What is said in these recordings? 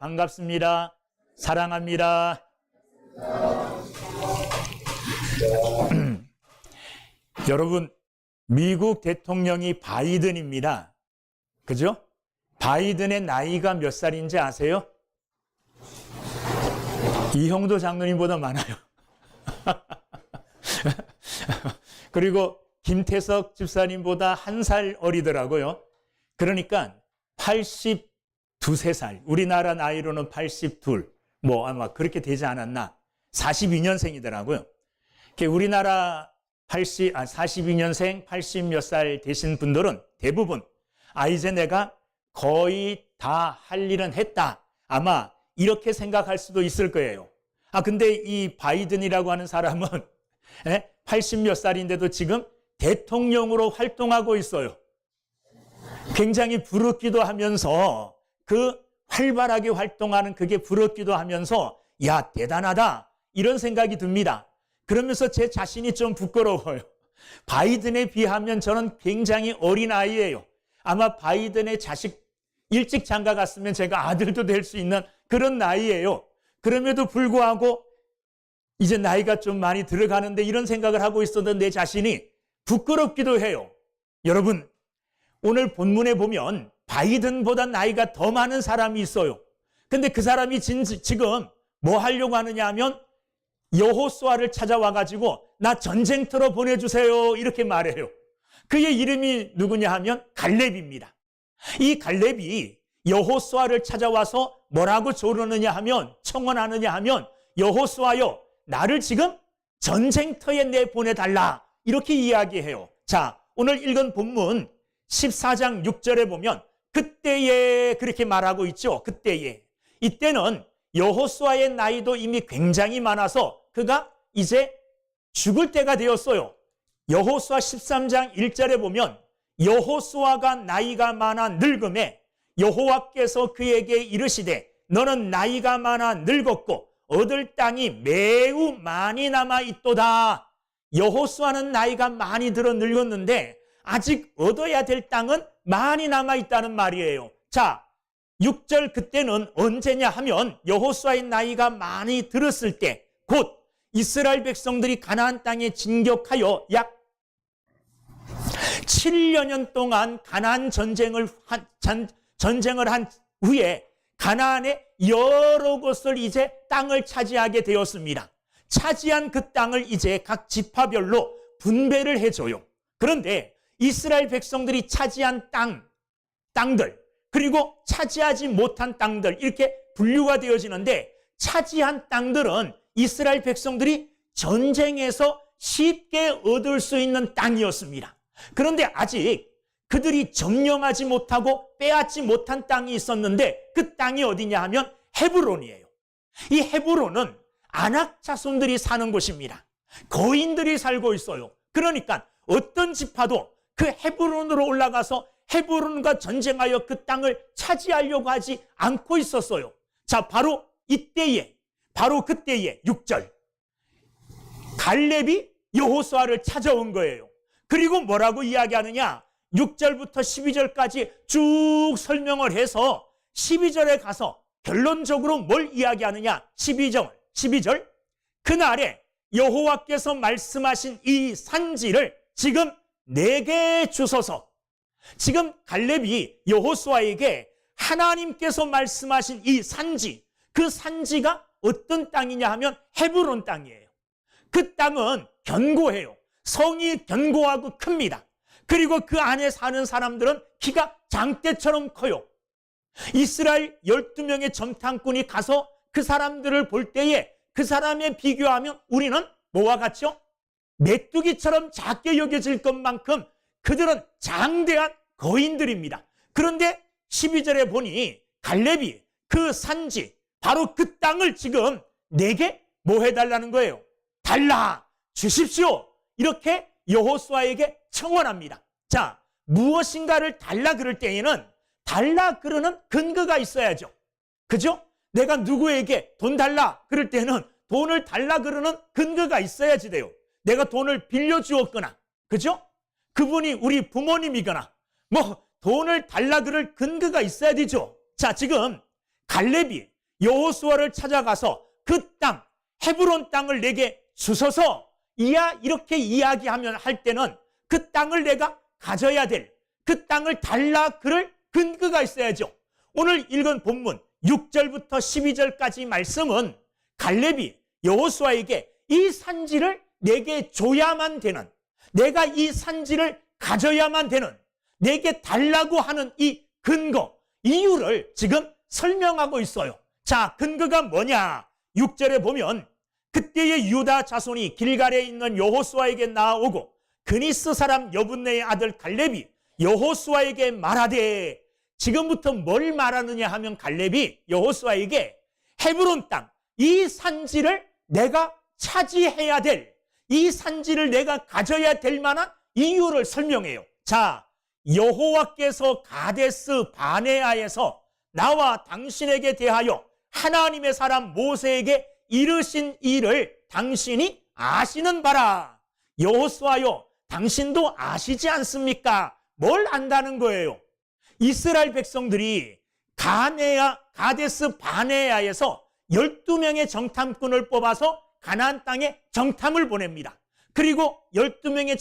반갑습니다. 사랑합니다. 여러분, 미국 대통령이 바이든입니다. 그죠? 바이든의 나이가 몇 살인지 아세요? 이형도 장로님보다 많아요. 그리고 김태석 집사님보다 1살 어리더라고요. 그러니까 82, 3살. 우리나라 나이로는 82, 뭐 아마 그렇게 되지 않았나. 42년생이더라고요. 우리나라 42년생, 80 몇 살 되신 분들은 대부분 이제 내가 거의 다 할 일은 했다. 아마 이렇게 생각할 수도 있을 거예요. 근데 이 바이든이라고 하는 사람은 80 몇 살인데도 지금 대통령으로 활동하고 있어요. 굉장히 부럽기도 하면서 그 활발하게 활동하는 그게 부럽기도 하면서 야, 대단하다 이런 생각이 듭니다. 그러면서 제 자신이 좀 부끄러워요. 바이든에 비하면 저는 굉장히 어린 아이예요. 아마 바이든의 자식 일찍 장가 갔으면 제가 아들도 될 수 있는 그런 나이예요. 그럼에도 불구하고 이제 나이가 좀 많이 들어가는데 이런 생각을 하고 있었던 내 자신이 부끄럽기도 해요. 여러분, 오늘 본문에 보면 바이든보다 나이가 더 많은 사람이 있어요. 근데 그 사람이 지금 뭐 하려고 하느냐 하면 여호수아를 찾아와 가지고 나 전쟁터로 보내주세요 이렇게 말해요. 그의 이름이 누구냐 하면 갈렙입니다. 이 갈렙이 여호수아를 찾아와서 뭐라고 조르느냐 하면, 청원하느냐 하면, 여호수아여 나를 지금 전쟁터에 내보내달라 이렇게 이야기해요. 자, 오늘 읽은 본문 14장 6절에 보면 그때에 그렇게 말하고 있죠. 그때에. 이때는 여호수아의 나이도 이미 굉장히 많아서 그가 이제 죽을 때가 되었어요. 여호수아 13장 1절에 보면 여호수아가 나이가 많아 늙음에 여호와께서 그에게 이르시되 너는 나이가 많아 늙었고 얻을 땅이 매우 많이 남아 있도다. 여호수아는 나이가 많이 들어 늙었는데 아직 얻어야 될 땅은 많이 남아 있다는 말이에요. 자, 6절 그때는 언제냐 하면 여호수아의 나이가 많이 들었을 때 곧 이스라엘 백성들이 가나안 땅에 진격하여 약 7여년 동안 가나안 전쟁을 한 후에 가나안의 여러 곳을 이제 땅을 차지하게 되었습니다. 차지한 그 땅을 이제 각 지파별로 분배를 해줘요. 그런데 이스라엘 백성들이 차지한 땅들 그리고 차지하지 못한 땅들 이렇게 분류가 되어지는데 차지한 땅들은 이스라엘 백성들이 전쟁에서 쉽게 얻을 수 있는 땅이었습니다. 그런데 아직 그들이 점령하지 못하고 빼앗지 못한 땅이 있었는데 그 땅이 어디냐 하면 헤브론이에요. 이 헤브론은 아낙 자손들이 사는 곳입니다. 거인들이 살고 있어요. 그러니까 어떤 지파도 그 헤브론으로 올라가서 헤브론과 전쟁하여 그 땅을 차지하려고 하지 않고 있었어요. 자, 바로 그때에 6절 갈렙이 여호수아를 찾아온 거예요. 그리고 뭐라고 이야기하느냐? 6절부터 12절까지 쭉 설명을 해서 12절에 가서 결론적으로 뭘 이야기하느냐? 12절 그날에 여호와께서 말씀하신 이 산지를 지금 내게 주소서. 지금 갈렙이 여호수아에게 하나님께서 말씀하신 이 산지, 그 산지가 어떤 땅이냐 하면 헤브론 땅이에요. 그 땅은 견고해요. 성이 견고하고 큽니다. 그리고 그 안에 사는 사람들은 키가 장대처럼 커요. 이스라엘 12명의 정탐꾼이 가서 그 사람들을 볼 때에 그 사람에 비교하면 우리는 뭐와 같죠? 메뚜기처럼 작게 여겨질 것만큼 그들은 장대한 거인들입니다. 그런데 12절에 보니 갈렙이 그 산지, 바로 그 땅을 지금 내게 뭐 해달라는 거예요? 달라 주십시오. 이렇게 여호수아에게 청원합니다. 자, 무엇인가를 달라 그럴 때에는 달라 그러는 근거가 있어야죠. 그죠? 내가 누구에게 돈 달라 그럴 때는 돈을 달라 그러는 근거가 있어야지 돼요. 내가 돈을 빌려주었거나, 그죠? 그분이 우리 부모님이거나 뭐 돈을 달라 그럴 근거가 있어야 되죠. 자, 지금 갈렙이 여호수아를 찾아가서 그 땅, 헤브론 땅을 내게 주소서, 이렇게 이야기하면 할 때는 그 땅을 내가 가져야 될, 그 땅을 달라 그럴 근거가 있어야죠. 오늘 읽은 본문 6절부터 12절까지 말씀은 갈렙이 여호수아에게 이 산지를 내게 줘야만 되는, 내가 이 산지를 가져야만 되는, 내게 달라고 하는 이 근거, 이유를 지금 설명하고 있어요. 자, 근거가 뭐냐? 6절에 보면 그때의 유다 자손이 길갈에 있는 여호수아에게 나아오고 그니스 사람 여분네의 아들 갈렙이 여호수아에게 말하되, 지금부터 뭘 말하느냐 하면 갈렙이 여호수아에게 헤브론 땅, 이 산지를 내가 차지해야 될, 이 산지를 내가 가져야 될 만한 이유를 설명해요. 자, 여호와께서 가데스 바네아에서 나와 당신에게 대하여 하나님의 사람 모세에게 이르신 일을 당신이 아시는 바라. 여호수아요, 당신도 아시지 않습니까? 뭘 안다는 거예요? 이스라엘 백성들이 가데스 바네아에서 12명의 정탐꾼을 뽑아서 가나안 땅에 정탐을 보냅니다. 그리고 12명의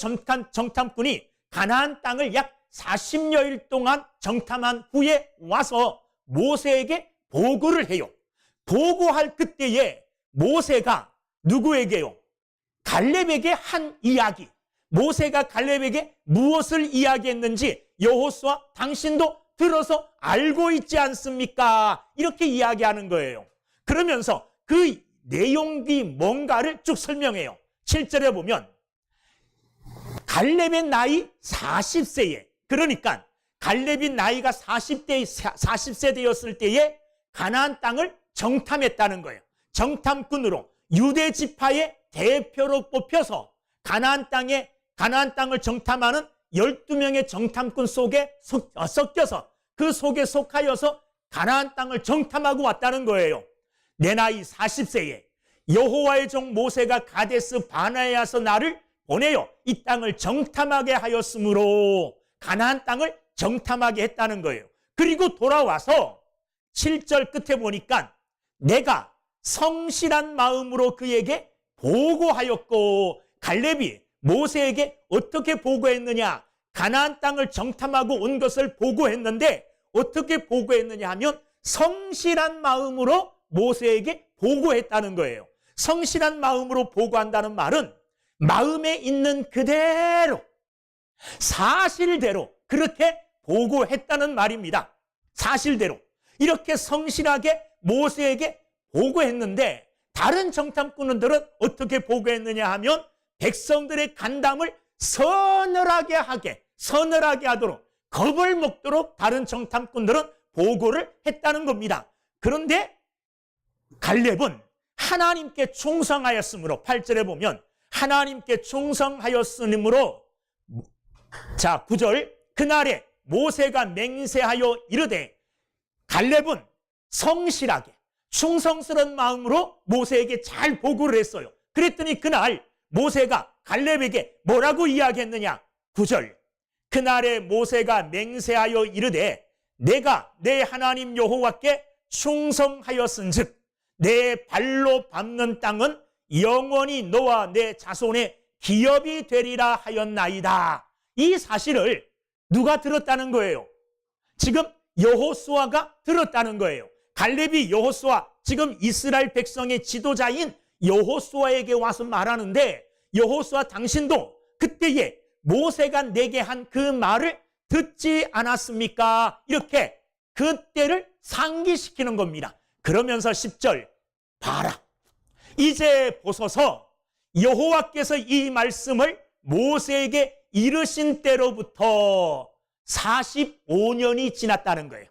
정탐꾼이 가나안 땅을 약 40여일 동안 정탐한 후에 와서 모세에게 보고를 해요. 보고할 그때에 모세가 누구에게요? 갈렙에게 한 이야기, 모세가 갈렙에게 무엇을 이야기했는지 여호수아, 당신도 들어서 알고 있지 않습니까? 이렇게 이야기하는 거예요. 그러면서 그 내용이 뭔가를 쭉 설명해요. 7절에 보면 갈렙의 나이 40세에, 그러니까 갈렙이 나이가 40세 되었을 때에 가나안 땅을 정탐했다는 거예요. 정탐꾼으로 유대 지파의 대표로 뽑혀서 가나안 땅을 정탐하는 12명의 정탐꾼 속에 섞여서, 그 속에 속하여서 가나안 땅을 정탐하고 왔다는 거예요. 내 나이 40세에 여호와의 종 모세가 가데스 바네아에서 나를 보내어 이 땅을 정탐하게 하였으므로 가나안 땅을 정탐하게 했다는 거예요. 그리고 돌아와서 7절 끝에 보니까 내가 성실한 마음으로 그에게 보고하였고, 갈렙이 모세에게 어떻게 보고했느냐? 가나안 땅을 정탐하고 온 것을 보고했는데 어떻게 보고했느냐 하면 성실한 마음으로 모세에게 보고했다는 거예요. 성실한 마음으로 보고한다는 말은 마음에 있는 그대로, 사실대로 그렇게 보고했다는 말입니다. 사실대로 이렇게 성실하게 모세에게 보고했는데, 다른 정탐꾼들은 어떻게 보고했느냐 하면 백성들의 간담을 서늘하게 하도록, 겁을 먹도록 다른 정탐꾼들은 보고를 했다는 겁니다. 그런데 갈렙은 하나님께 충성하였으므로, 8절에 보면 하나님께 충성하였으므로, 자 9절, 그날에 모세가 맹세하여 이르되, 갈렙은 성실하게 충성스러운 마음으로 모세에게 잘 보고를 했어요. 그랬더니 그날 모세가 갈렙에게 뭐라고 이야기했느냐? 9절, 그날에 모세가 맹세하여 이르되 내가 내 하나님 여호와께 충성하였은즉 내 발로 밟는 땅은 영원히 너와 내 자손의 기업이 되리라 하였나이다. 이 사실을 누가 들었다는 거예요? 지금 여호수아가 들었다는 거예요. 갈렙이 여호수아, 지금 이스라엘 백성의 지도자인 여호수아에게 와서 말하는데, 여호수아 당신도 그때에 모세가 내게 한 그 말을 듣지 않았습니까? 이렇게 그때를 상기시키는 겁니다. 그러면서 10절, 봐라, 이제 보소서, 여호와께서 이 말씀을 모세에게 이르신 때로부터 45년이 지났다는 거예요.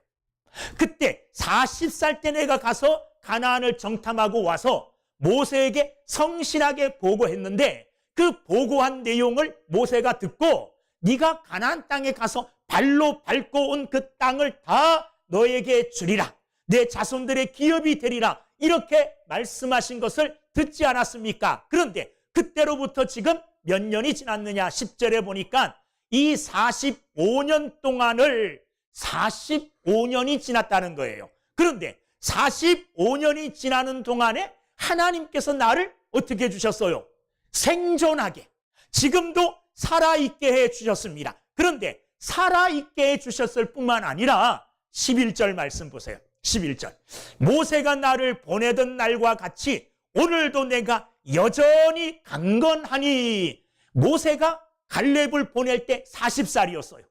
그때 40살 때 내가 가서 가나안을 정탐하고 와서 모세에게 성실하게 보고했는데, 그 보고한 내용을 모세가 듣고 네가 가나안 땅에 가서 발로 밟고 온 그 땅을 다 너에게 주리라, 내 자손들의 기업이 되리라, 이렇게 말씀하신 것을 듣지 않았습니까? 그런데 그때로부터 지금 몇 년이 지났느냐? 10절에 보니까 이 45년 동안을 45년이 지났다는 거예요. 그런데 45년이 지나는 동안에 하나님께서 나를 어떻게 해주셨어요? 생존하게, 지금도 살아있게 해주셨습니다. 그런데 살아있게 해주셨을 뿐만 아니라 11절 말씀 보세요. 11절. 모세가 나를 보내던 날과 같이 오늘도 내가 여전히 강건하니. 모세가 갈렙을 보낼 때 40살이었어요.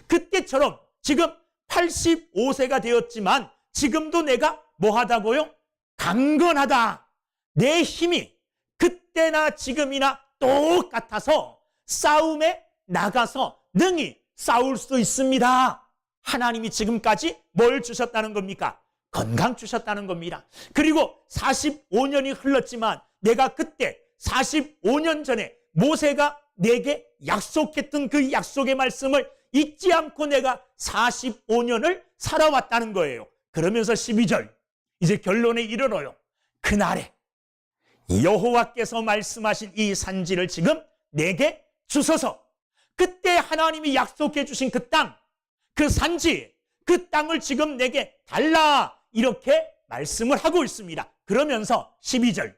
그때처럼 지금 85세가 되었지만 지금도 내가 뭐하다고요? 강건하다. 내 힘이 그때나 지금이나 똑같아서 싸움에 나가서 능히 싸울 수 있습니다. 하나님이 지금까지 뭘 주셨다는 겁니까? 건강 주셨다는 겁니다. 그리고 45년이 흘렀지만 내가 그때 45년 전에 모세가 내게 약속했던 그 약속의 말씀을 잊지 않고 내가 45년을 살아왔다는 거예요. 그러면서 12절, 이제 결론에 이르러요. 그날에 여호와께서 말씀하신 이 산지를 지금 내게 주소서. 그때 하나님이 약속해 주신 그 땅, 그 산지, 그 땅을 지금 내게 달라, 이렇게 말씀을 하고 있습니다. 그러면서 12절,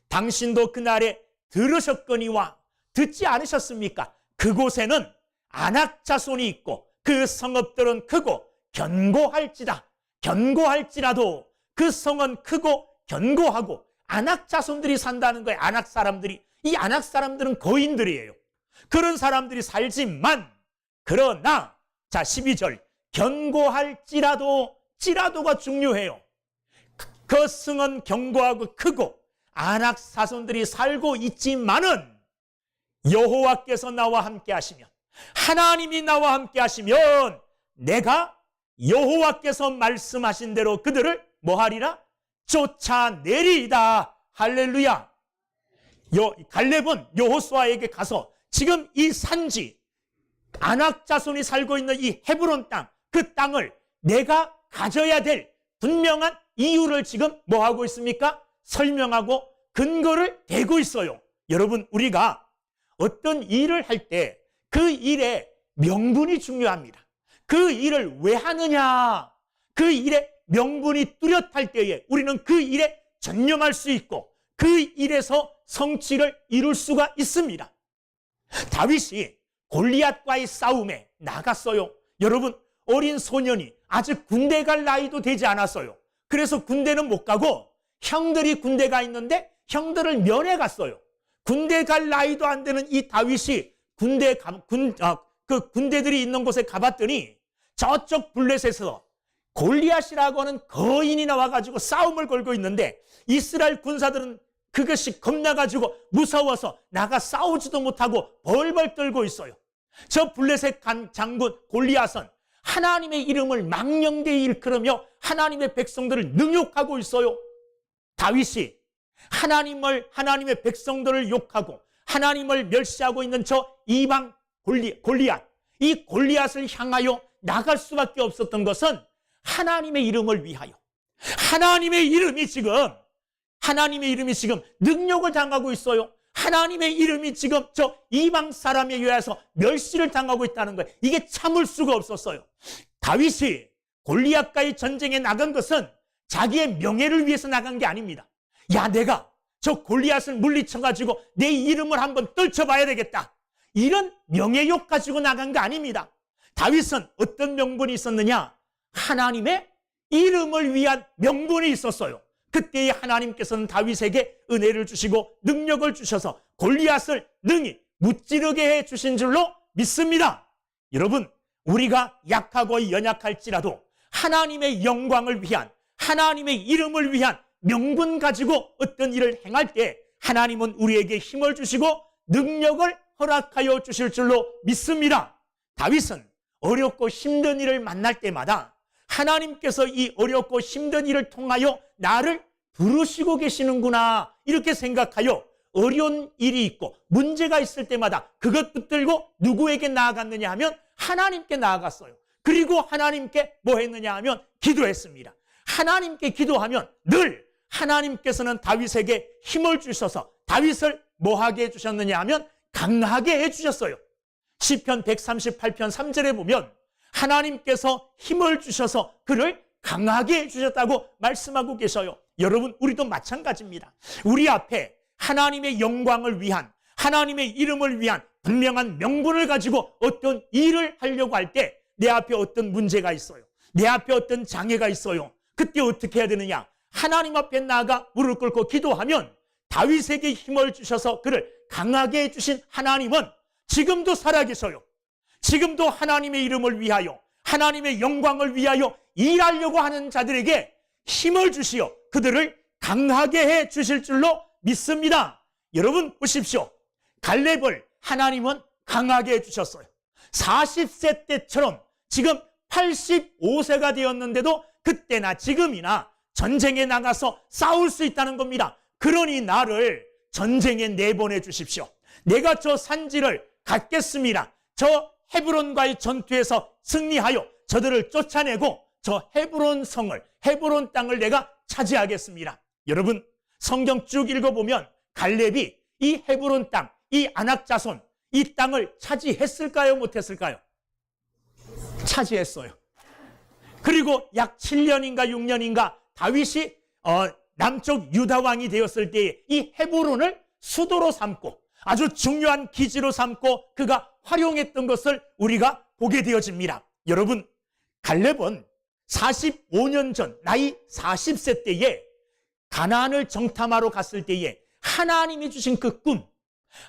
당신도 그날에 들으셨거니와 듣지 않으셨습니까? 그곳에는 아낙 자손이 있고 그 성읍들은 크고 견고할지다. 견고할지라도 그 성은 크고 견고하고 아낙 자손들이 산다는 거예요. 아낙 사람들이. 이 아낙 사람들은 거인들이에요. 그런 사람들이 살지만, 그러나 자 12절, 견고할지라도, 찌라도가 중요해요. 그 성은 견고하고 크고 아낙 자손들이 살고 있지만은 여호와께서 나와 함께 하시면, 하나님이 나와 함께 하시면 내가 여호와께서 말씀하신 대로 그들을 뭐하리라? 쫓아내리이다. 할렐루야. 갈렙은 여호수아에게 가서 지금 이 산지, 아낙 자손이 살고 있는 이 헤브론 땅, 그 땅을 내가 가져야 될 분명한 이유를 지금 뭐하고 있습니까? 설명하고 근거를 대고 있어요. 여러분, 우리가 어떤 일을 할 때 그 일의 명분이 중요합니다. 그 일을 왜 하느냐, 그 일의 명분이 뚜렷할 때에 우리는 그 일에 전념할 수 있고 그 일에서 성취를 이룰 수가 있습니다. 다윗이 골리앗과의 싸움에 나갔어요. 여러분, 어린 소년이 아직 군대 갈 나이도 되지 않았어요. 그래서 군대는 못 가고 형들이 군대 가 있는데 형들을 면회 갔어요. 군대 갈 나이도 안 되는 이 다윗이 그 군대들이 있는 곳에 가봤더니 저쪽 블레셋에서 골리앗이라고 하는 거인이 나와가지고 싸움을 걸고 있는데 이스라엘 군사들은 그것이 겁나가지고 무서워서 나가 싸우지도 못하고 벌벌 떨고 있어요. 저 블레셋 장군 골리앗은 하나님의 이름을 망령되이 일컬으며 하나님의 백성들을 능욕하고 있어요. 다윗이 하나님의 백성들을 욕하고 하나님을 멸시하고 있는 저 이방 골리앗, 이 골리앗을 향하여 나갈 수밖에 없었던 것은 하나님의 이름을 위하여. 하나님의 이름이 지금 능욕을 당하고 있어요. 하나님의 이름이 지금 저 이방 사람에 의해서 멸시를 당하고 있다는 거예요. 이게 참을 수가 없었어요. 다윗이 골리앗과의 전쟁에 나간 것은 자기의 명예를 위해서 나간 게 아닙니다. 야, 내가 저 골리앗을 물리쳐가지고 내 이름을 한번 떨쳐봐야 되겠다, 이런 명예욕 가지고 나간 거 아닙니다. 다윗은 어떤 명분이 있었느냐? 하나님의 이름을 위한 명분이 있었어요. 그때에 하나님께서는 다윗에게 은혜를 주시고 능력을 주셔서 골리앗을 능히 무찌르게 해주신 줄로 믿습니다. 여러분, 우리가 약하고 연약할지라도 하나님의 영광을 위한, 하나님의 이름을 위한 명분 가지고 어떤 일을 행할 때 하나님은 우리에게 힘을 주시고 능력을 허락하여 주실 줄로 믿습니다. 다윗은 어렵고 힘든 일을 만날 때마다 하나님께서 이 어렵고 힘든 일을 통하여 나를 부르시고 계시는구나, 이렇게 생각하여 어려운 일이 있고 문제가 있을 때마다 그것 붙들고 누구에게 나아갔느냐 하면 하나님께 나아갔어요. 그리고 하나님께 뭐 했느냐 하면 기도했습니다. 하나님께 기도하면 늘 하나님께서는 다윗에게 힘을 주셔서 다윗을 뭐하게 해주셨느냐 하면 강하게 해주셨어요. 시편 138편 3절에 보면 하나님께서 힘을 주셔서 그를 강하게 해주셨다고 말씀하고 계셔요. 여러분, 우리도 마찬가지입니다. 우리 앞에 하나님의 영광을 위한, 하나님의 이름을 위한 분명한 명분을 가지고 어떤 일을 하려고 할 때 내 앞에 어떤 문제가 있어요. 내 앞에 어떤 장애가 있어요. 그때 어떻게 해야 되느냐? 하나님 앞에 나아가 무릎 꿇고 기도하면 다윗에게 힘을 주셔서 그를 강하게 해주신 하나님은 지금도 살아계셔요. 지금도 하나님의 이름을 위하여, 하나님의 영광을 위하여 일하려고 하는 자들에게 힘을 주시어 그들을 강하게 해 주실 줄로 믿습니다. 여러분 보십시오. 갈렙을 하나님은 강하게 해 주셨어요. 40세 때처럼 지금 85세가 되었는데도 그때나 지금이나 전쟁에 나가서 싸울 수 있다는 겁니다. 그러니 나를 전쟁에 내보내 주십시오. 내가 저 산지를 갖겠습니다. 저 헤브론과의 전투에서 승리하여 저들을 쫓아내고 저 헤브론 성을, 헤브론 땅을 내가 차지하겠습니다. 여러분, 성경 쭉 읽어보면 갈렙이 이 헤브론 땅, 이 아낙 자손, 이 땅을 차지했을까요? 못했을까요? 차지했어요. 그리고 약 7년인가 6년인가 다윗이 남쪽 유다 왕이 되었을 때에 이 헤브론을 수도로 삼고 아주 중요한 기지로 삼고 그가 활용했던 것을 우리가 보게 되어집니다. 여러분, 갈렙은 45년 전 나이 40세 때에 가나안을 정탐하러 갔을 때에 하나님이 주신 그 꿈,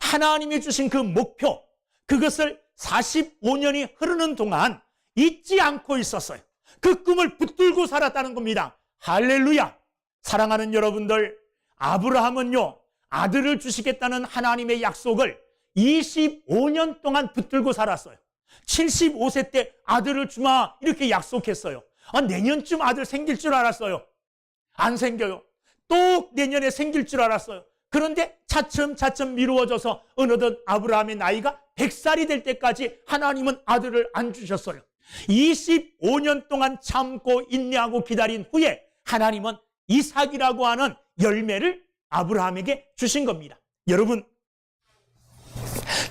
하나님이 주신 그 목표, 그것을 45년이 흐르는 동안 잊지 않고 있었어요. 그 꿈을 붙들고 살았다는 겁니다. 할렐루야! 사랑하는 여러분들, 아브라함은요, 아들을 주시겠다는 하나님의 약속을 25년 동안 붙들고 살았어요. 75세 때 아들을 주마 이렇게 약속했어요. 내년쯤 아들 생길 줄 알았어요. 안 생겨요. 또 내년에 생길 줄 알았어요. 그런데 차츰차츰 미루어져서 어느덧 아브라함의 나이가 100살이 될 때까지 하나님은 아들을 안 주셨어요. 25년 동안 참고 인내하고 기다린 후에 하나님은 이삭이라고 하는 열매를 아브라함에게 주신 겁니다. 여러분,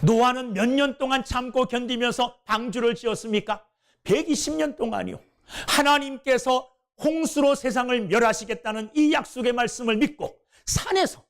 노아는 몇 년 동안 참고 견디면서 방주를 지었습니까? 120년 동안이요. 하나님께서 홍수로 세상을 멸하시겠다는 이 약속의 말씀을 믿고 산에서,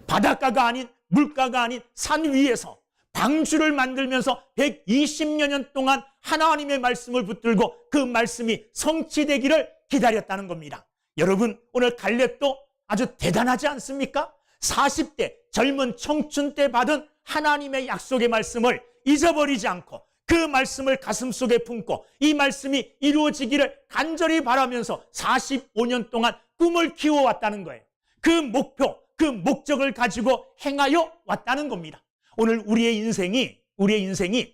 바닷가가 아닌 물가가 아닌 산 위에서 방주를 만들면서 120여 년 동안 하나님의 말씀을 붙들고 그 말씀이 성취되기를 기다렸다는 겁니다. 여러분, 오늘 갈렙도 아주 대단하지 않습니까? 40대 젊은 청춘 때 받은 하나님의 약속의 말씀을 잊어버리지 않고 그 말씀을 가슴속에 품고 이 말씀이 이루어지기를 간절히 바라면서 45년 동안 꿈을 키워왔다는 거예요. 그 목표, 그 목적을 가지고 행하여 왔다는 겁니다. 오늘 우리의 인생이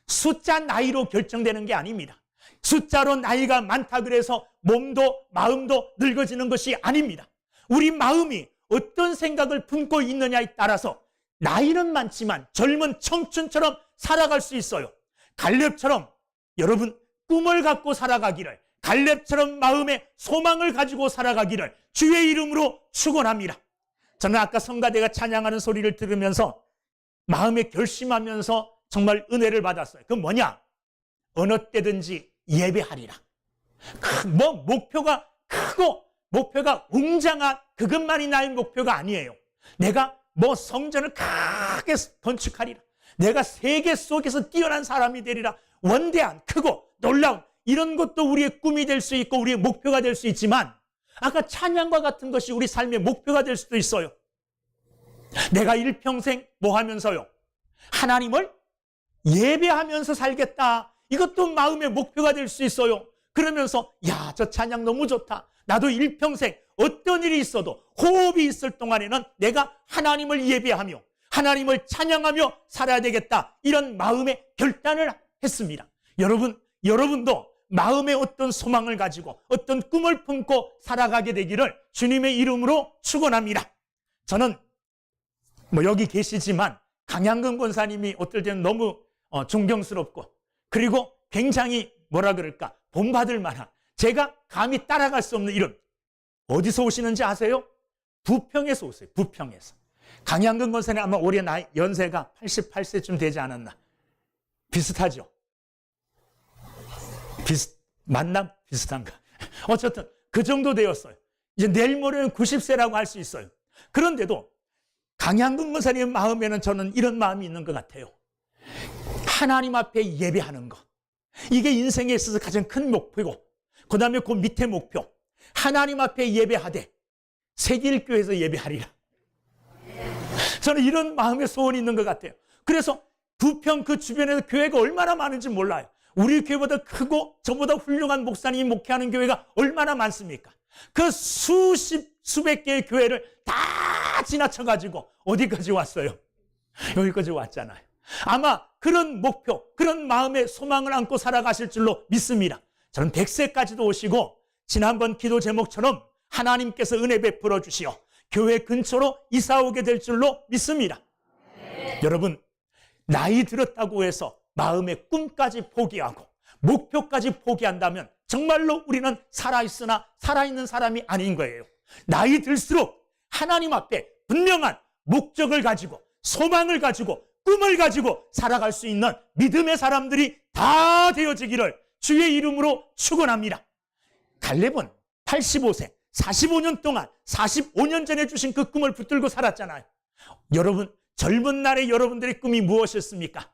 숫자 나이로 결정되는 게 아닙니다. 숫자로 나이가 많다 그래서 몸도 마음도 늙어지는 것이 아닙니다. 우리 마음이 어떤 생각을 품고 있느냐에 따라서 나이는 많지만 젊은 청춘처럼 살아갈 수 있어요. 갈렙처럼 여러분 꿈을 갖고 살아가기를, 갈렙처럼 마음의 소망을 가지고 살아가기를 주의 이름으로 축원합니다. 저는 아까 성가대가 찬양하는 소리를 들으면서 마음에 결심하면서 정말 은혜를 받았어요. 그건 뭐냐? 어느 때든지 예배하리라. 목표가 크고 목표가 웅장한 그것만이 나의 목표가 아니에요. 내가 성전을 크게 건축하리라. 내가 세계 속에서 뛰어난 사람이 되리라. 원대한, 크고 놀라운 이런 것도 우리의 꿈이 될 수 있고 우리의 목표가 될 수 있지만 아까 찬양과 같은 것이 우리 삶의 목표가 될 수도 있어요. 내가 일평생 뭐 하면서요? 하나님을 예배하면서 살겠다. 이것도 마음의 목표가 될 수 있어요. 그러면서 저 찬양 너무 좋다. 나도 일평생 어떤 일이 있어도 호흡이 있을 동안에는 내가 하나님을 예배하며 하나님을 찬양하며 살아야 되겠다. 이런 마음의 결단을 했습니다. 여러분도 마음의 어떤 소망을 가지고 어떤 꿈을 품고 살아가게 되기를 주님의 이름으로 축원합니다. 저는 여기 계시지만 강양근 권사님이 어떨 때는 너무 존경스럽고 그리고 굉장히 본받을 만한, 제가 감히 따라갈 수 없는 이름. 어디서 오시는지 아세요? 부평에서 오세요. 부평에서. 강양근 권사님 아마 올해 연세가 88세쯤 되지 않았나. 비슷하죠? 비슷한가? 어쨌든 그 정도 되었어요. 이제 내일 모레는 90세라고 할 수 있어요. 그런데도 강양근 권사님 마음에는 저는 이런 마음이 있는 것 같아요. 하나님 앞에 예배하는 것. 이게 인생에 있어서 가장 큰 목표고, 그 다음에 그 밑에 목표. 하나님 앞에 예배하되 세길교회에서 예배하리라. 저는 이런 마음의 소원이 있는 것 같아요. 그래서 부평 그 주변에서 교회가 얼마나 많은지 몰라요. 우리 교회보다 크고 저보다 훌륭한 목사님이 목회하는 교회가 얼마나 많습니까? 그 수백 개의 교회를 다 지나쳐가지고 어디까지 왔어요? 여기까지 왔잖아요. 아마 그런 목표, 그런 마음의 소망을 안고 살아가실 줄로 믿습니다. 저는 100세까지도 오시고 지난번 기도 제목처럼 하나님께서 은혜 베풀어 주시어 교회 근처로 이사 오게 될 줄로 믿습니다. 여러분, 나이 들었다고 해서 마음의 꿈까지 포기하고 목표까지 포기한다면 정말로 우리는 살아있으나 살아있는 사람이 아닌 거예요. 나이 들수록 하나님 앞에 분명한 목적을 가지고 소망을 가지고 꿈을 가지고 살아갈 수 있는 믿음의 사람들이 다 되어지기를 주의 이름으로 축원합니다. 갈렙은 85세 45년 동안 45년 전에 주신 그 꿈을 붙들고 살았잖아요. 여러분, 젊은 날에 여러분들의 꿈이 무엇이었습니까?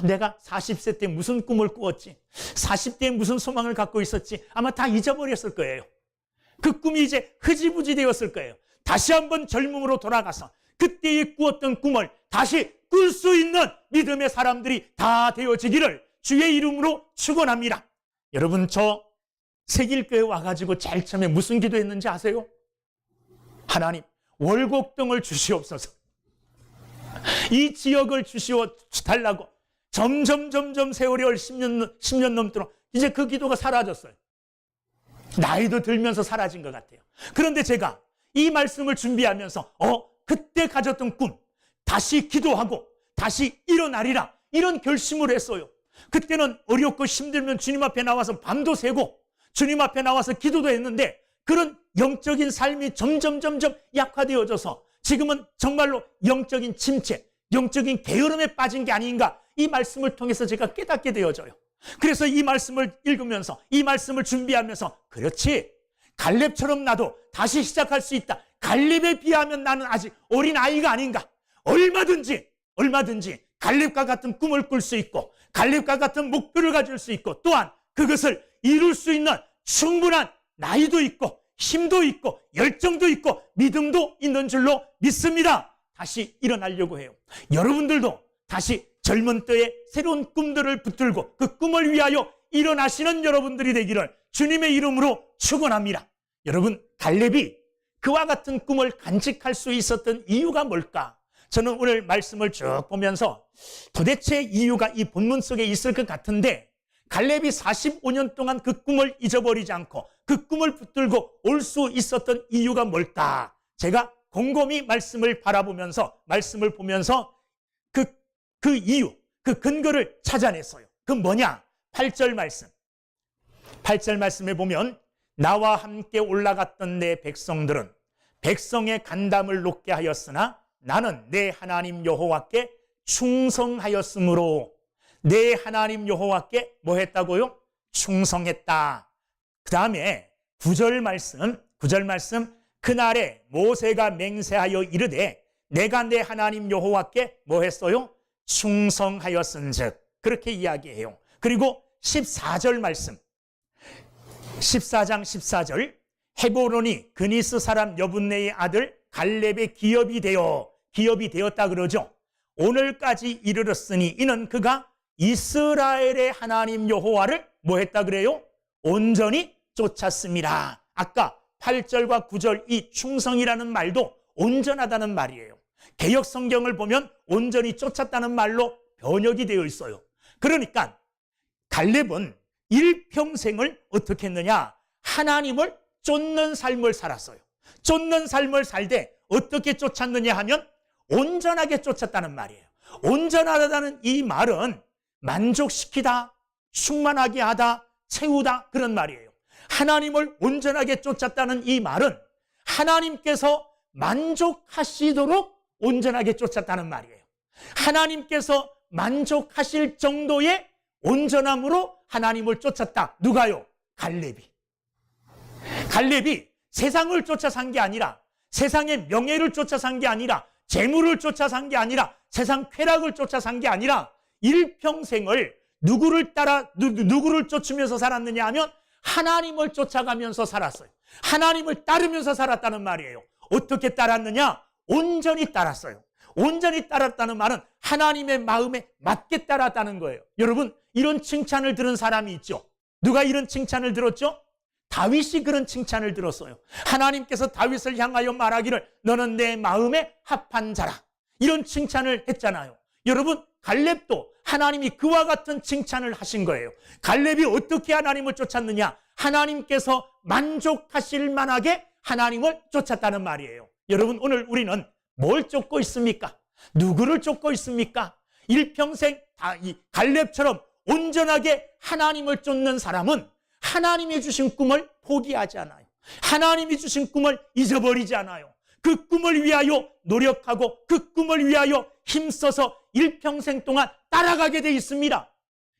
내가 40세 때 무슨 꿈을 꾸었지, 40대에 무슨 소망을 갖고 있었지, 아마 다 잊어버렸을 거예요. 그 꿈이 이제 흐지부지 되었을 거예요. 다시 한번 젊음으로 돌아가서 그때에 꾸었던 꿈을 다시 꿀 수 있는 믿음의 사람들이 다 되어지기를 주의 이름으로 축원합니다. 여러분, 저 세길교회 와가지고 제일 처음에 무슨 기도했는지 아세요? 하나님, 월곡동을 주시옵소서. 이 지역을 주시어 달라고. 점점 세월이 10년 넘도록 이제 그 기도가 사라졌어요. 나이도 들면서 사라진 것 같아요. 그런데 제가 이 말씀을 준비하면서 그때 가졌던 꿈 다시 기도하고 다시 일어나리라, 이런 결심을 했어요. 그때는 어렵고 힘들면 주님 앞에 나와서 밤도 새고 주님 앞에 나와서 기도도 했는데 그런 영적인 삶이 점점 약화되어져서 지금은 정말로 영적인 침체, 영적인 게으름에 빠진 게 아닌가, 이 말씀을 통해서 제가 깨닫게 되어져요. 그래서 이 말씀을 읽으면서 이 말씀을 준비하면서 그렇지, 갈렙처럼 나도 다시 시작할 수 있다. 갈렙에 비하면 나는 아직 어린 아이가 아닌가. 얼마든지 갈렙과 같은 꿈을 꿀 수 있고 갈렙과 같은 목표를 가질 수 있고 또한 그것을 이룰 수 있는 충분한 나이도 있고 힘도 있고 열정도 있고 믿음도 있는 줄로 믿습니다. 다시 일어나려고 해요. 여러분들도 다시 젊은 때에 새로운 꿈들을 붙들고 그 꿈을 위하여 일어나시는 여러분들이 되기를 주님의 이름으로 축원합니다. 여러분, 갈렙이 그와 같은 꿈을 간직할 수 있었던 이유가 뭘까? 저는 오늘 말씀을 쭉 보면서 도대체 이유가 이 본문 속에 있을 것 같은데, 갈렙이 45년 동안 그 꿈을 잊어버리지 않고 그 꿈을 붙들고 올 수 있었던 이유가 뭘까? 제가 곰곰이 말씀을 바라보면서 말씀을 보면서 그 이유, 그 근거를 찾아냈어요. 그 뭐냐? 8절 말씀. 8절 말씀에 보면 나와 함께 올라갔던 내 백성들은 백성의 간담을 높게 하였으나 나는 내 하나님 여호와께 충성하였으므로, 내 하나님 여호와께 뭐 했다고요? 충성했다. 그 다음에 9절 말씀, 그날에 모세가 맹세하여 이르되 내가 내 하나님 여호와께 뭐 했어요? 충성하였은즉, 그렇게 이야기해요. 그리고 14절 말씀, 14장 14절, 헤브론이 그니스 사람 여분네의 아들 갈렙의 기업이 되었다 그러죠. 오늘까지 이르렀으니 이는 그가 이스라엘의 하나님 여호와를 뭐 했다 그래요? 온전히 쫓았습니다. 아까 8절과 9절 이 충성이라는 말도 온전하다는 말이에요. 개역 성경을 보면 온전히 쫓았다는 말로 번역이 되어 있어요. 그러니까 갈렙은 일평생을 어떻게 했느냐? 하나님을 쫓는 삶을 살았어요. 쫓는 삶을 살되 어떻게 쫓았느냐 하면 온전하게 쫓았다는 말이에요. 온전하다는 이 말은 만족시키다, 충만하게 하다, 채우다, 그런 말이에요. 하나님을 온전하게 쫓았다는 이 말은 하나님께서 만족하시도록 온전하게 쫓았다는 말이에요. 하나님께서 만족하실 정도의 온전함으로 하나님을 쫓았다. 누가요? 갈렙이. 갈렙이 세상을 쫓아 산 게 아니라, 세상의 명예를 쫓아 산 게 아니라, 재물을 쫓아 산 게 아니라, 세상 쾌락을 쫓아 산 게 아니라 일평생을 누구를 쫓으면서 살았느냐 하면 하나님을 쫓아가면서 살았어요. 하나님을 따르면서 살았다는 말이에요. 어떻게 따랐느냐? 온전히 따랐어요. 온전히 따랐다는 말은 하나님의 마음에 맞게 따랐다는 거예요. 여러분, 이런 칭찬을 들은 사람이 있죠. 누가 이런 칭찬을 들었죠? 다윗이 그런 칭찬을 들었어요. 하나님께서 다윗을 향하여 말하기를 너는 내 마음에 합한 자라, 이런 칭찬을 했잖아요. 여러분, 갈렙도 하나님이 그와 같은 칭찬을 하신 거예요. 갈렙이 어떻게 하나님을 쫓았느냐? 하나님께서 만족하실 만하게 하나님을 쫓았다는 말이에요. 여러분, 오늘 우리는 뭘 쫓고 있습니까? 누구를 쫓고 있습니까? 일평생 이 갈렙처럼 온전하게 하나님을 쫓는 사람은 하나님이 주신 꿈을 포기하지 않아요. 하나님이 주신 꿈을 잊어버리지 않아요. 그 꿈을 위하여 노력하고 그 꿈을 위하여 힘써서 일평생 동안 따라가게 돼 있습니다.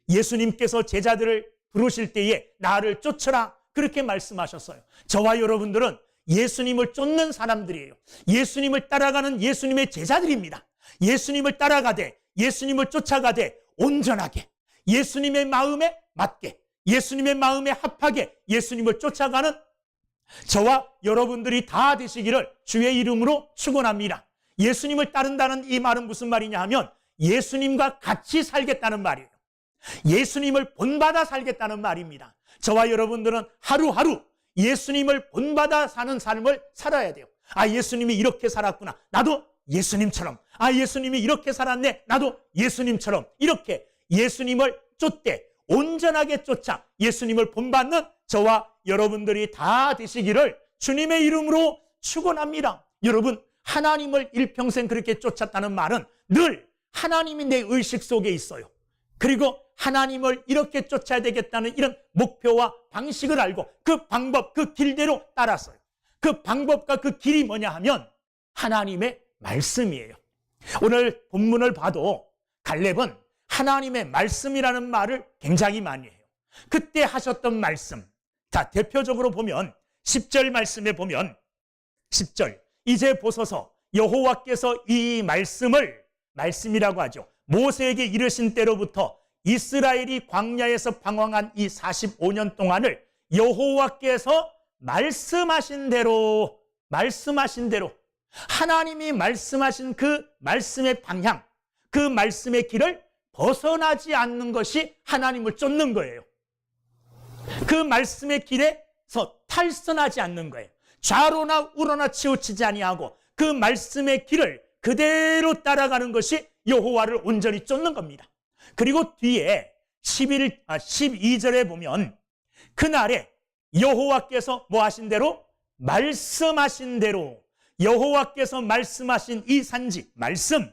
예수님께서 제자들을 부르실 때에 나를 쫓으라, 그렇게 말씀하셨어요. 저와 여러분들은 예수님을 쫓는 사람들이에요. 예수님을 따라가는 예수님의 제자들입니다. 예수님을 따라가되, 예수님을 쫓아가되 온전하게, 예수님의 마음에 맞게, 예수님의 마음에 합하게 예수님을 쫓아가는 저와 여러분들이 다 되시기를 주의 이름으로 축원합니다. 예수님을 따른다는 이 말은 무슨 말이냐 하면 예수님과 같이 살겠다는 말이에요. 예수님을 본받아 살겠다는 말입니다. 저와 여러분들은 하루하루 예수님을 본받아 사는 삶을 살아야 돼요. 아, 예수님이 이렇게 살았구나, 나도 예수님처럼. 아, 예수님이 이렇게 살았네, 나도 예수님처럼. 이렇게 예수님을 쫓되 온전하게 쫓아 예수님을 본받는 저와 여러분들이 다 되시기를 주님의 이름으로 축원합니다. 여러분, 하나님을 일평생 그렇게 쫓았다는 말은 늘 하나님이 내 의식 속에 있어요. 그리고 하나님을 이렇게 쫓아야 되겠다는 이런 목표와 방식을 알고 그 방법, 그 길대로 따랐어요. 그 방법과 그 길이 뭐냐 하면 하나님의 말씀이에요. 오늘 본문을 봐도 갈렙은 하나님의 말씀이라는 말을 굉장히 많이 해요. 그때 하셨던 말씀, 자, 대표적으로 보면 10절 말씀에 보면 10절, 이제 보소서 여호와께서 이 말씀이라고 하죠. 모세에게 이르신 때로부터 이스라엘이 광야에서 방황한 이 45년 동안을 여호와께서 말씀하신 대로 하나님이 말씀하신 그 말씀의 방향, 그 말씀의 길을 벗어나지 않는 것이 하나님을 쫓는 거예요. 그 말씀의 길에서 탈선하지 않는 거예요. 좌로나 우로나 치우치지 아니하고 그 말씀의 길을 그대로 따라가는 것이 여호와를 온전히 쫓는 겁니다. 그리고 뒤에 12절에 보면 그날에 여호와께서 뭐 하신 대로? 말씀하신 대로, 여호와께서 말씀하신 이 산지, 말씀.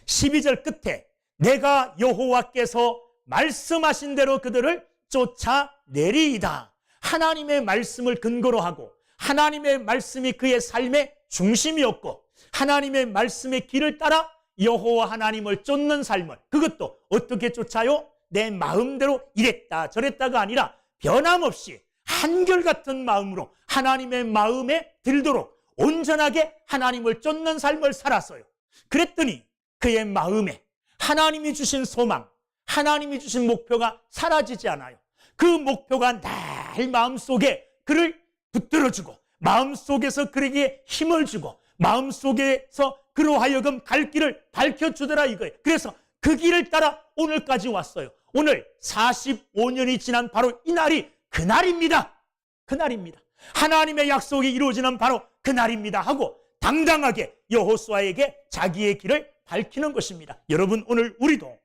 12절 끝에 내가 여호와께서 말씀하신 대로 그들을 쫓아내리이다. 하나님의 말씀을 근거로 하고 하나님의 말씀이 그의 삶의 중심이었고 하나님의 말씀의 길을 따라 여호와 하나님을 쫓는 삶을, 그것도 어떻게 쫓아요? 내 마음대로 이랬다 저랬다가 아니라 변함없이 한결같은 마음으로 하나님의 마음에 들도록 온전하게 하나님을 쫓는 삶을 살았어요. 그랬더니 그의 마음에 하나님이 주신 소망, 하나님이 주신 목표가 사라지지 않아요. 그 목표가 늘 마음속에 그를 붙들어주고 마음속에서 그에게 힘을 주고 마음속에서 그로 하여금 갈 길을 밝혀주더라 이거예요. 그래서 그 길을 따라 오늘까지 왔어요. 오늘 45년이 지난 바로 이 날이 그날입니다. 그날입니다. 하나님의 약속이 이루어지는 바로 그날입니다 하고 당당하게 여호수아에게 자기의 길을 밝히는 것입니다. 여러분, 오늘 우리도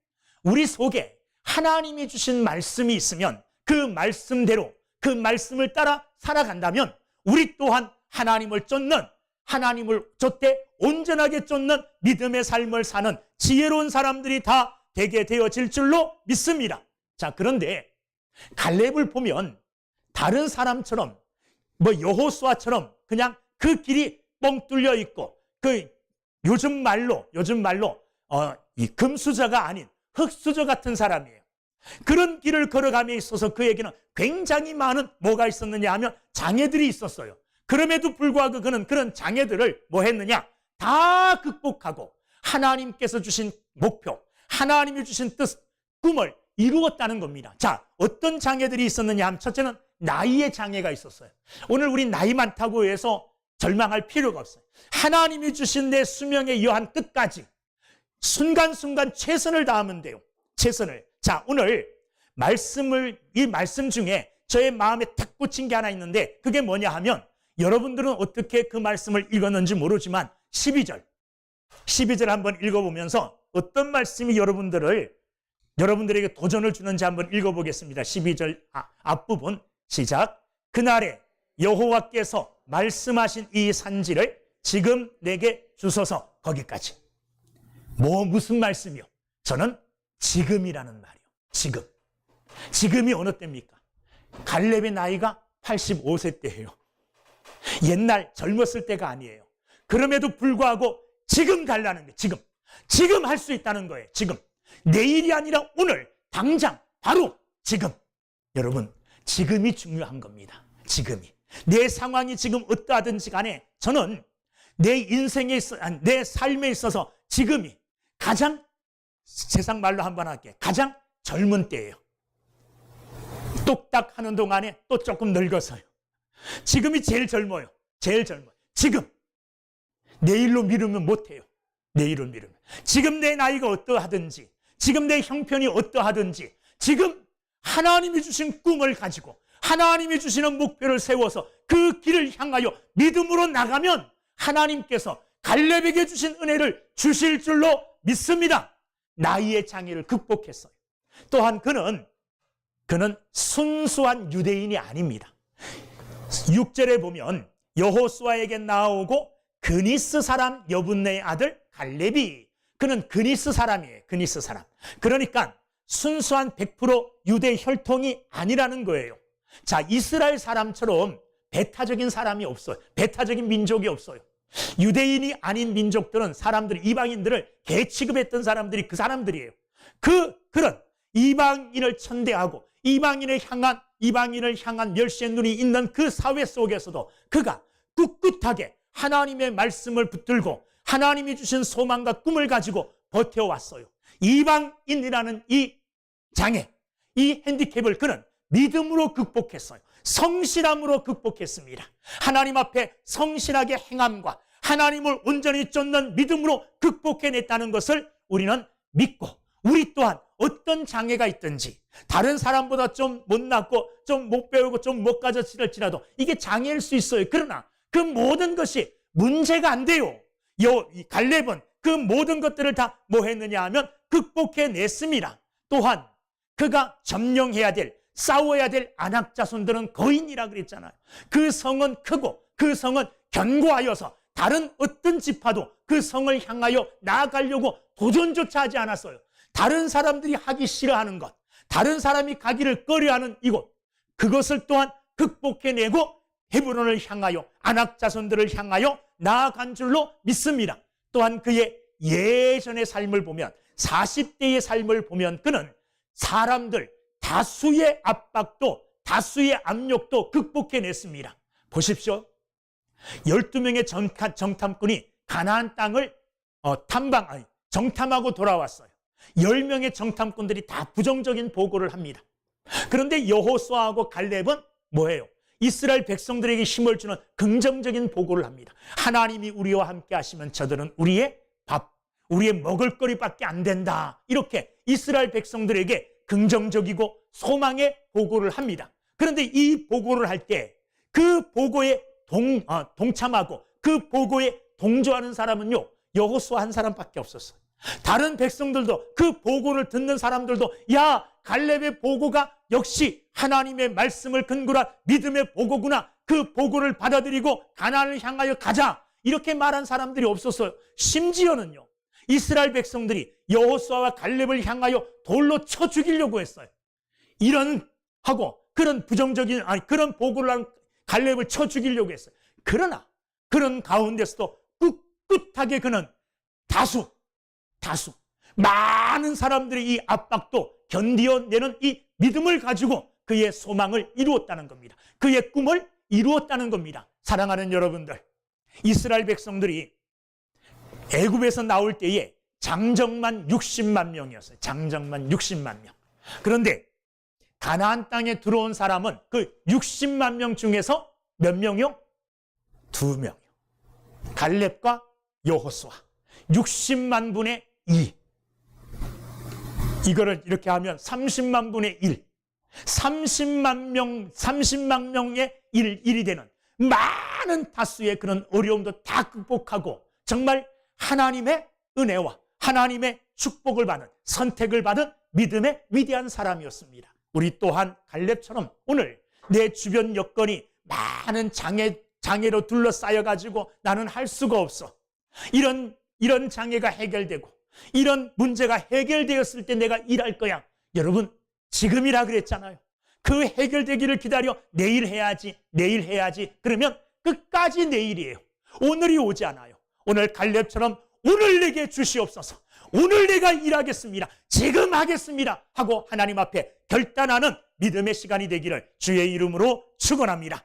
우리 속에 하나님이 주신 말씀이 있으면 그 말씀대로 그 말씀을 따라 살아간다면 우리 또한 하나님을 쫓는, 하나님을 쫓되 온전하게 쫓는 믿음의 삶을 사는 지혜로운 사람들이 다 되게 되어질 줄로 믿습니다. 자, 그런데 갈렙을 보면 다른 사람처럼 여호수아처럼 그냥 그 길이 뻥 뚫려 있고 그 요즘 말로 이 금수저가 아닌 흙수저 같은 사람이에요. 그런 길을 걸어감에 있어서 그에게는 굉장히 많은 뭐가 있었느냐 하면 장애들이 있었어요. 그럼에도 불구하고 그는 그런 장애들을 뭐 했느냐? 다 극복하고 하나님께서 주신 목표, 하나님이 주신 뜻, 꿈을 이루었다는 겁니다. 자, 어떤 장애들이 있었느냐 하면 첫째는 나이의 장애가 있었어요. 오늘 우리 나이 많다고 해서 절망할 필요가 없어요. 하나님이 주신 내 수명의 여한 끝까지 순간순간 최선을 다하면 돼요. 최선을. 자, 오늘 이 말씀 중에 저의 마음에 탁 꽂힌 게 하나 있는데 그게 뭐냐 하면 여러분들은 어떻게 그 말씀을 읽었는지 모르지만 12절 한번 읽어보면서 어떤 말씀이 여러분들에게 도전을 주는지 한번 읽어보겠습니다. 12절 앞부분 시작. 그날에 여호와께서 말씀하신 이 산지를 지금 내게 주소서. 거기까지. 무슨 말씀이요? 저는 지금이라는 말이요. 지금이 어느 때입니까? 갈렙의 나이가 85세 때예요. 옛날 젊었을 때가 아니에요. 그럼에도 불구하고 지금 달라는 거예요. 지금 할 수 있다는 거예요. 지금. 내일이 아니라 오늘, 당장, 바로 지금. 여러분, 지금이 중요한 겁니다. 지금이. 내 상황이 지금 어떠하든지 간에 저는 내 인생에 내 삶에 있어서 지금이 가장, 세상 말로 한번 할게, 가장 젊은 때예요. 뚝딱 하는 동안에 또 조금 늙어서요. 지금이 제일 젊어요. 지금. 내일로 미루면 못해요. 내일을 미루면. 지금 내 나이가 어떠하든지, 지금 내 형편이 어떠하든지, 지금 하나님이 주신 꿈을 가지고 하나님이 주시는 목표를 세워서 그 길을 향하여 믿음으로 나가면 하나님께서 갈렙에게 주신 은혜를 주실 줄로 믿습니다. 나이의 장애를 극복했어요. 또한 그는 순수한 유대인이 아닙니다. 6절에 보면 여호수아에게 나오고 그니스 사람 여분네의 아들 갈렙이, 그는 그니스 사람이에요. 그니스 사람. 그러니까 순수한 100% 유대 혈통이 아니라는 거예요. 자, 이스라엘 사람처럼 배타적인 사람이 없어요. 배타적인 민족이 없어요. 유대인이 아닌 민족들은 이방인들을 개 취급했던 사람들이 그 사람들이에요. 그런 이방인을 천대하고 이방인을 향한 멸시의 눈이 있는 그 사회 속에서도 그가 꿋꿋하게 하나님의 말씀을 붙들고 하나님이 주신 소망과 꿈을 가지고 버텨왔어요. 이방인이라는 이 장애, 이 핸디캡을 그는 믿음으로 극복했어요. 성실함으로 극복했습니다. 하나님 앞에 성실하게 행함과 하나님을 온전히 쫓는 믿음으로 극복해냈다는 것을 우리는 믿고, 우리 또한 어떤 장애가 있든지 다른 사람보다 좀 못났고 좀 못 배우고 좀 못 가졌을지라도 이게 장애일 수 있어요. 그러나 그 모든 것이 문제가 안 돼요. 이 갈렙은 그 모든 것들을 다 뭐 했느냐 하면 극복해냈습니다. 또한 그가 점령해야 될, 싸워야 될 안악 자손들은 거인이라 그랬잖아요. 그 성은 크고 그 성은 견고하여서 다른 어떤 지파도 그 성을 향하여 나아가려고 도전조차 하지 않았어요. 다른 사람들이 하기 싫어하는 것, 다른 사람이 가기를 꺼려하는 이곳, 그것을 또한 극복해내고 헤브론을 향하여, 안악 자손들을 향하여 나아간 줄로 믿습니다. 또한 그의 예전의 삶을 보면, 40대의 삶을 보면 그는 사람들 다수의 압박도, 다수의 압력도 극복해냈습니다. 보십시오. 12명의 정탐꾼이 가나안 땅을 정탐하고 돌아왔어요. 10명의 정탐꾼들이 다 부정적인 보고를 합니다. 그런데 여호수아하고 갈렙은 뭐예요? 이스라엘 백성들에게 힘을 주는 긍정적인 보고를 합니다. 하나님이 우리와 함께 하시면 저들은 우리의 밥, 우리의 먹을거리밖에 안 된다. 이렇게 이스라엘 백성들에게 긍정적이고 소망의 보고를 합니다. 그런데 이 보고를 할 때 그 보고에 동참하고 그 보고에 동조하는 사람은요, 여호수아 한 사람밖에 없었어요. 다른 백성들도, 그 보고를 듣는 사람들도, 야, 갈렙의 보고가 역시 하나님의 말씀을 근거로 한 믿음의 보고구나, 그 보고를 받아들이고 가나안을 향하여 가자, 이렇게 말한 사람들이 없었어요. 심지어는요, 이스라엘 백성들이 여호수아와 갈렙을 향하여 돌로 쳐 죽이려고 했어요. 그런 부정적인, 그런 보고를 한 갈렙을 쳐 죽이려고 했어요. 그러나 그런 가운데서도 꿋꿋하게 그는 다수 많은 사람들의 이 압박도 견디어내는 이 믿음을 가지고 그의 소망을 이루었다는 겁니다. 그의 꿈을 이루었다는 겁니다. 사랑하는 여러분들, 이스라엘 백성들이 애굽에서 나올 때에 장정만 60만 명이었어요. 장정만 60만 명. 그런데 가나안 땅에 들어온 사람은 그 60만 명 중에서 몇 명이요? 2명이요. 갈렙과 여호수아. 60만 분의 2. 이거를 이렇게 하면 30만 분의 1. 30만 명의 1이 되는 많은 다수의 그런 어려움도 다 극복하고 정말 하나님의 은혜와 하나님의 축복을 받은, 선택을 받은 믿음의 위대한 사람이었습니다. 우리 또한 갈렙처럼 오늘 내 주변 여건이 많은 장애로 둘러싸여가지고 나는 할 수가 없어. 이런 장애가 해결되고 이런 문제가 해결되었을 때 내가 일할 거야. 여러분, 지금이라 그랬잖아요. 그 해결되기를 기다려 내일 해야지, 내일 해야지. 그러면 끝까지 내일이에요. 오늘이 오지 않아요. 오늘 갈렙처럼 오늘 내게 주시옵소서. 오늘 내가 일하겠습니다. 지금 하겠습니다. 하고 하나님 앞에 결단하는 믿음의 시간이 되기를 주의 이름으로 축원합니다.